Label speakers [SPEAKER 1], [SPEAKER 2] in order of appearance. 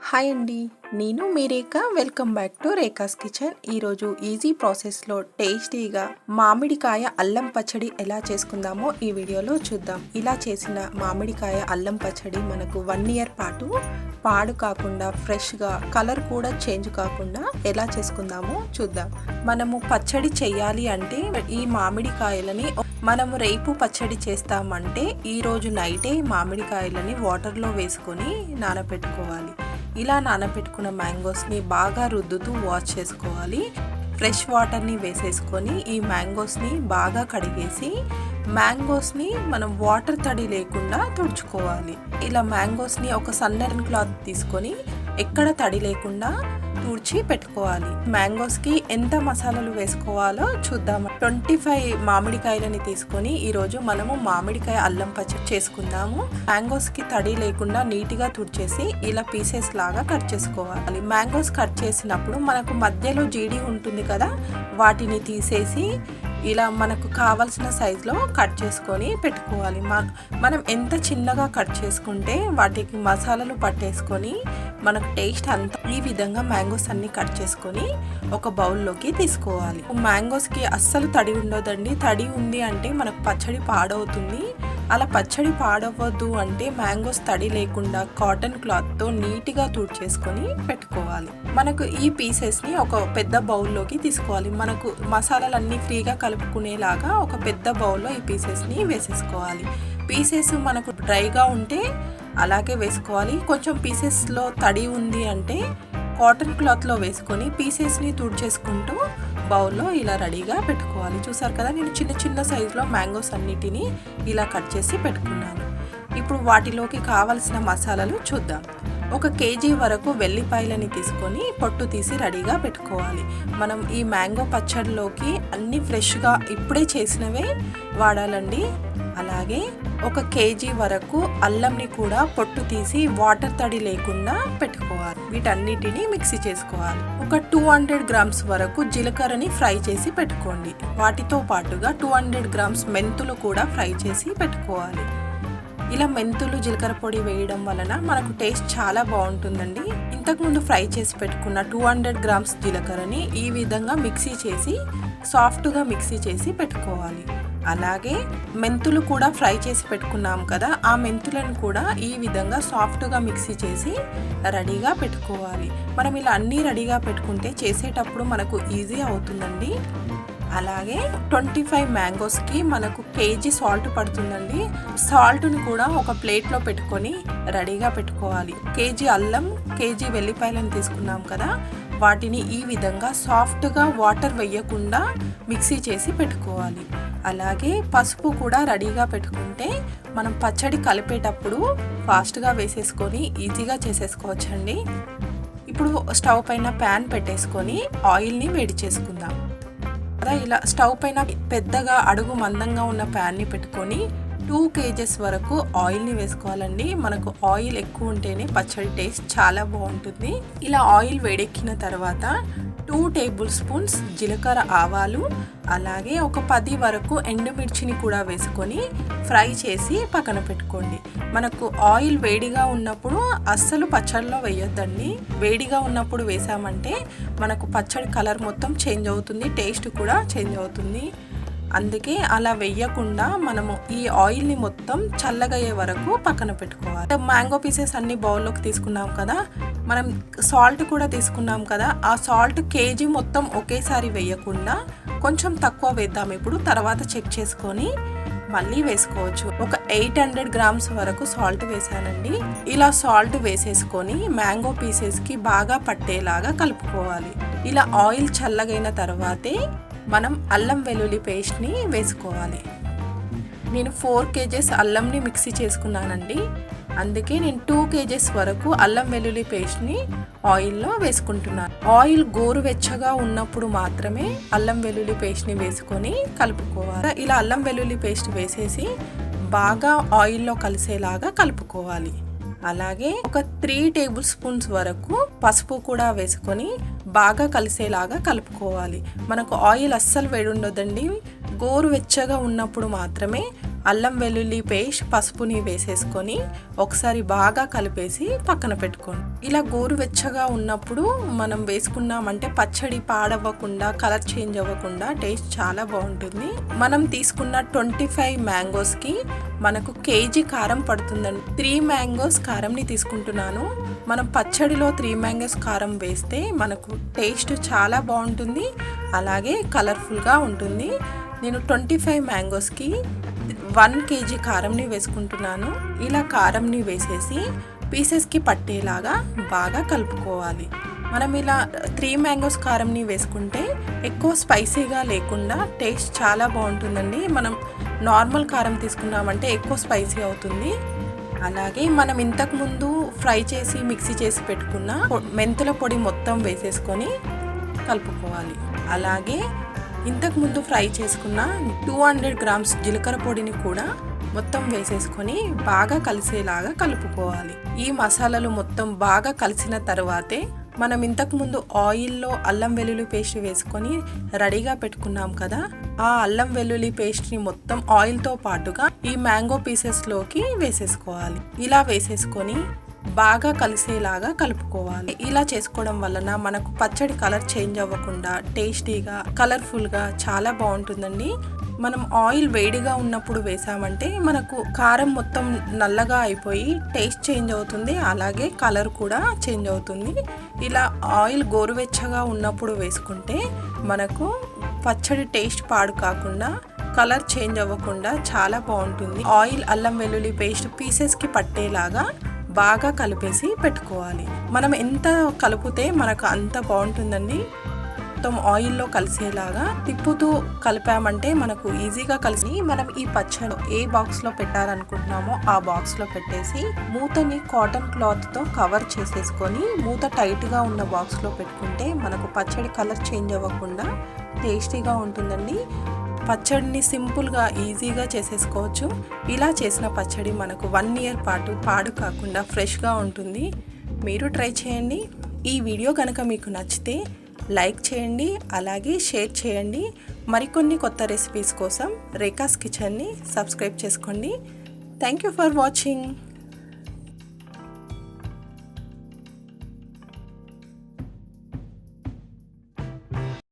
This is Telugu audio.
[SPEAKER 1] హాయ్ అండి, నేను మీ Rekha. Welcome back to Rekha's kitchen. ఈరోజు ఈజీ ప్రాసెస్లో టేస్టీగా మామిడికాయ అల్లం పచ్చడి ఎలా చేసుకుందామో ఈ వీడియోలో చూద్దాం. ఇలా చేసిన మామిడికాయ అల్లం పచ్చడి మనకు 1 year పాటు పాడు కాకుండా ఫ్రెష్గా, కలర్ కూడా చేంజ్ కాకుండా ఎలా చేసుకుందామో చూద్దాం. మనము పచ్చడి చేయాలి అంటే ఈ మామిడికాయలని మనము రేపు పచ్చడి చేస్తామంటే ఈరోజు నైటే మామిడికాయలని వాటర్లో వేసుకొని నానబెట్టుకోవాలి. ఇలా నానబెట్టుకున్న మ్యాంగోస్ని బాగా రుద్దుతూ వాష్ చేసుకోవాలి. ఫ్రెష్ వాటర్ని వేసేసుకొని ఈ మ్యాంగోస్ని బాగా కడిగేసి మ్యాంగోస్ని మనం వాటర్ తడి లేకుండా తుడుచుకోవాలి. ఇలా మ్యాంగోస్ని ఒక సన్నని క్లాత్ తీసుకొని ఎక్కడ తడి లేకుండా తుడిచి పెట్టుకోవాలి. మ్యాంగోస్కి ఎంత మసాలాలు వేసుకోవాలో చూద్దాం. 25 మామిడికాయలని తీసుకొని ఈరోజు మనము మామిడికాయ అల్లం పచ్చడి చేసుకుందాము. మ్యాంగోస్కి తడి లేకుండా నీట్గా తుడిచేసి ఇలా పీసెస్ లాగా కట్ చేసుకోవాలి. మ్యాంగోస్ కట్ చేసినప్పుడు మనకు మధ్యలో జీడి ఉంటుంది కదా, వాటిని తీసేసి ఇలా మనకు కావాల్సిన సైజులో కట్ చేసుకొని పెట్టుకోవాలి. మనం ఎంత చిన్నగా కట్ చేసుకుంటే వాటికి మసాలాలు పట్టేసుకొని మనకు టేస్ట్ అంతా. ఈ విధంగా మ్యాంగోస్ అన్ని కట్ చేసుకొని ఒక బౌల్లోకి తీసుకోవాలి. మ్యాంగోస్కి అస్సలు తడి ఉండదండి. తడి ఉంది అంటే మనకు పచ్చడి పాడవుతుంది. అలా పచ్చడి పాడవద్దు అంటే మ్యాంగోస్ తడి లేకుండా కాటన్ క్లాత్తో నీట్గా తుడిచేసుకొని పెట్టుకోవాలి. మనకు ఈ పీసెస్ని ఒక పెద్ద బౌల్లోకి తీసుకోవాలి. మనకు మసాలాలన్నీ ఫ్రీగా కలుపుకునేలాగా ఒక పెద్ద బౌల్లో ఈ పీసెస్ని వేసేసుకోవాలి. పీసెస్ మనకు డ్రైగా ఉంటే అలాగే వేసుకోవాలి. కొంచెం పీసెస్లో తడి ఉంది అంటే కాటన్ క్లాత్లో వేసుకొని పీసెస్ని తుడిచేసుకుంటూ బౌల్లో ఇలా రెడీగా పెట్టుకోవాలి. చూసారు కదా, నేను చిన్న చిన్న సైజులో మ్యాంగోస్ అన్నిటినీ ఇలా కట్ చేసి పెట్టుకున్నాను. ఇప్పుడు వాటిలోకి కావాల్సిన మసాలాలు చూద్దాం. 1 kg వరకు వెల్లిపాయలని తీసుకొని పొట్టు తీసి రెడీగా పెట్టుకోవాలి. మనం ఈ మ్యాంగో పచ్చడిలోకి అన్ని ఫ్రెష్గా ఇప్పుడే చేసినవే వాడాలండి. అలాగే 1 kg వరకు అల్లంని కూడా పొట్టు తీసి వాటర్ తడి లేకుండా పెట్టుకోవాలి. వీటన్నిటిని మిక్సీ చేసుకోవాలి. ఒక 200 grams వరకు జీలకర్రని ఫ్రై చేసి పెట్టుకోండి. వాటితో పాటుగా 200 grams మెంతులు కూడా ఫ్రై చేసి పెట్టుకోవాలి. ఇలా మెంతులు, జీలకర్ర పొడి వేయడం వలన మనకు టేస్ట్ చాలా బాగుంటుందండి. ఇంతకుముందు ఫ్రై చేసి పెట్టుకున్న 200 grams జీలకర్రని ఈ విధంగా మిక్సీ చేసి సాఫ్ట్గా మిక్సీ చేసి పెట్టుకోవాలి. అలాగే మెంతులు కూడా ఫ్రై చేసి పెట్టుకున్నాం కదా, ఆ మెంతులను కూడా ఈ విధంగా సాఫ్ట్గా మిక్సీ చేసి రెడీగా పెట్టుకోవాలి. మనం ఇలా అన్నీ రెడీగా పెట్టుకుంటే చేసేటప్పుడు మనకు ఈజీ అవుతుందండి. అలాగే 25 మ్యాంగోస్కి మనకు kg సాల్ట్ పడుతుందండి. సాల్ట్ని కూడా ఒక ప్లేట్లో పెట్టుకొని రెడీగా పెట్టుకోవాలి. kg అల్లం, kg వెల్లిపాయలను తీసుకున్నాం కదా, వాటిని ఈ విధంగా సాఫ్ట్గా వాటర్ వేయకుండా మిక్సీ చేసి పెట్టుకోవాలి. అలాగే పసుపు కూడా రెడీగా పెట్టుకుంటే మనం పచ్చడి కలిపేటప్పుడు ఫాస్ట్గా వేసేసుకొని ఈజీగా చేసేసుకోవచ్చండి. ఇప్పుడు స్టవ్ పైన ప్యాన్ పెట్టేసుకొని ఆయిల్ని వేడి చేసుకుందాం. ఇలా స్టవ్ పైన పెద్దగా అడుగు మందంగా ఉన్న ప్యాన్ని పెట్టుకొని 2 kg వరకు ఆయిల్ని వేసుకోవాలండి. మనకు ఆయిల్ ఎక్కువ ఉంటేనే పచ్చడి టేస్ట్ చాలా బాగుంటుంది. ఇలా ఆయిల్ వేడెక్కిన తర్వాత 2 tablespoons జీలకర్ర, ఆవాలు, అలాగే ఒక 10 వరకు ఎండుమిర్చిని కూడా వేసుకొని ఫ్రై చేసి పక్కన పెట్టుకోండి. మనకు ఆయిల్ వేడిగా ఉన్నప్పుడు అస్సలు పచ్చడిలో వేయొద్దండి. వేడిగా ఉన్నప్పుడు వేసామంటే మనకు పచ్చడి కలర్ మొత్తం చేంజ్ అవుతుంది, టేస్ట్ కూడా చేంజ్ అవుతుంది. అందుకే అలా వేయకుండా మనము ఈ ఆయిల్ని మొత్తం చల్లగయ్యే వరకు పక్కన పెట్టుకోవాలి. మ్యాంగో పీసెస్ అన్ని బౌల్లోకి తీసుకున్నాం కదా, మనం సాల్ట్ కూడా తీసుకున్నాం కదా, ఆ సాల్ట్ kg మొత్తం ఒకేసారి వేయకుండా కొంచెం తక్కువ వేద్దాం. ఇప్పుడు తర్వాత చెక్ చేసుకొని మళ్ళీ వేసుకోవచ్చు. ఒక 800 grams వరకు సాల్ట్ వేసానండి. ఇలా సాల్ట్ వేసేసుకొని మ్యాంగో పీసెస్కి బాగా పట్టేలాగా కలుపుకోవాలి. ఇలా ఆయిల్ చల్లగైన తర్వాతే మనం అల్లం వెల్లుల్లి పేస్ట్ని వేసుకోవాలి. నేను 4 kgs అల్లంని మిక్సీ చేసుకున్నానండి. అందుకే నేను 2 kgs వరకు అల్లం వెల్లుల్లి పేస్ట్ని ఆయిల్లో వేసుకుంటున్నాను. ఆయిల్ గోరువెచ్చగా ఉన్నప్పుడు మాత్రమే అల్లం వెల్లుల్లి పేస్ట్ని వేసుకొని కలుపుకోవాలి. ఇలా అల్లం వెల్లుల్లి పేస్ట్ వేసేసి బాగా ఆయిల్లో కలిసేలాగా కలుపుకోవాలి. అలాగే ఒక 3 tablespoons వరకు పసుపు కూడా వేసుకొని బాగా కలిసేలాగా కలుపుకోవాలి. మనకు ఆయిల్ అస్సలు వేడి ఉండదండి. గోరువెచ్చగా ఉన్నప్పుడు మాత్రమే అల్లం వెల్లుల్లి పేస్ట్, పసుపుని వేసేసుకొని ఒకసారి బాగా కలిపేసి పక్కన పెట్టుకోండి. ఇలా గోరువెచ్చగా ఉన్నప్పుడు మనం వేసుకున్నామంటే పచ్చడి పాడవ్వకుండా, కలర్ చేంజ్ అవ్వకుండా టేస్ట్ చాలా బాగుంటుంది. మనం తీసుకున్న 25 మ్యాంగోస్కి మనకు కేజీ కారం పడుతుందండి. 3 మ్యాంగోస్ కారంని తీసుకుంటున్నాను. మనం పచ్చడిలో 3 మ్యాంగోస్ కారం వేస్తే మనకు టేస్ట్ చాలా బాగుంటుంది, అలాగే కలర్ఫుల్గా ఉంటుంది. నేను 25 మ్యాంగోస్కి 1 కేజీ కారంని వేసుకుంటున్నాను. ఇలా కారంని వేసేసి పీసెస్కి పట్టేలాగా బాగా కలుపుకోవాలి. మనం ఇలా 3 మ్యాంగోస్ కారంని వేసుకుంటే ఎక్కువ స్పైసీగా లేకుండా టేస్ట్ చాలా బాగుంటుందండి. మనం నార్మల్ కారం తీసుకున్నామంటే ఎక్కువ స్పైసీ అవుతుంది. అలాగే మనం ఇంతకుముందు ఫ్రై చేసి మిక్సీ చేసి పెట్టుకున్న మెంతుల పొడి మొత్తం వేసేసుకొని కలుపుకోవాలి. అలాగే ఇంతకుముందు ఫ్రై చేసుకున్న 200 గ్రామ్స్ జీలకర్ర పొడిని కూడా మొత్తం వేసేసుకొని బాగా కలిసేలాగా కలుపుకోవాలి. ఈ మసాలాలు మొత్తం బాగా కలిసిన తర్వాతే మనం ఇంతకుముందు ఆయిల్లో అల్లం వెల్లుల్లి పేస్ట్ వేసుకొని రెడీగా పెట్టుకున్నాం కదా, ఆ అల్లం వెల్లుల్లి పేస్ట్ని మొత్తం ఆయిల్తో పాటుగా ఈ మ్యాంగో పీసెస్లోకి వేసేసుకోవాలి. ఇలా వేసేసుకొని బాగా కలిసేలాగా కలుపుకోవాలి. ఇలా చేసుకోవడం వలన మనకు పచ్చడి కలర్ చేంజ్ అవ్వకుండా టేస్టీగా, కలర్ఫుల్గా చాలా బాగుంటుందండి. మనం ఆయిల్ వేడిగా ఉన్నప్పుడు వేసామంటే మనకు కారం మొత్తం నల్లగా అయిపోయి టేస్ట్ చేంజ్ అవుతుంది, అలాగే కలర్ కూడా చేంజ్ అవుతుంది. ఇలా ఆయిల్ గోరువెచ్చగా ఉన్నప్పుడు వేసుకుంటే మనకు పచ్చడి టేస్ట్ పాడు కాకుండా, కలర్ చేంజ్ అవ్వకుండా చాలా బాగుంటుంది. ఆయిల్ అల్లం వెల్లుల్లి పేస్ట్ పీసెస్కి పట్టేలాగా బాగా కలిపేసి పెట్టుకోవాలి. మనం ఎంత కలిపితే మనకు అంత బాగుంటుందండి. మొత్తం ఆయిల్లో కలిసేలాగా తిప్పుతూ కలిపామంటే మనకు ఈజీగా కలిసి మనం ఈ పచ్చడి ఏ బాక్స్లో పెట్టాలనుకుంటున్నామో ఆ బాక్స్లో పెట్టేసి మూతని కాటన్ క్లాత్తో కవర్ చేసేసుకొని మూత టైట్గా ఉన్న బాక్స్లో పెట్టుకుంటే మనకు పచ్చడి కలర్ చేంజ్ అవ్వకుండా టేస్టీగా ఉంటుందండి. పచ్చడిని సింపుల్గా ఈజీగా చేసేసుకోవచ్చు. ఇలా చేసిన పచ్చడి మనకు 1 ఇయర్ పాటు పాడు కాకుండా ఫ్రెష్గా ఉంటుంది. మీరు ట్రై చేయండి. ఈ వీడియో కనుక మీకు నచ్చితే లైక్ చేయండి, అలాగే షేర్ చేయండి. మరికొన్ని కొత్త రెసిపీస్ కోసం రేఖాస్ కిచెన్ని సబ్స్క్రైబ్ చేసుకోండి. Thank you for watching.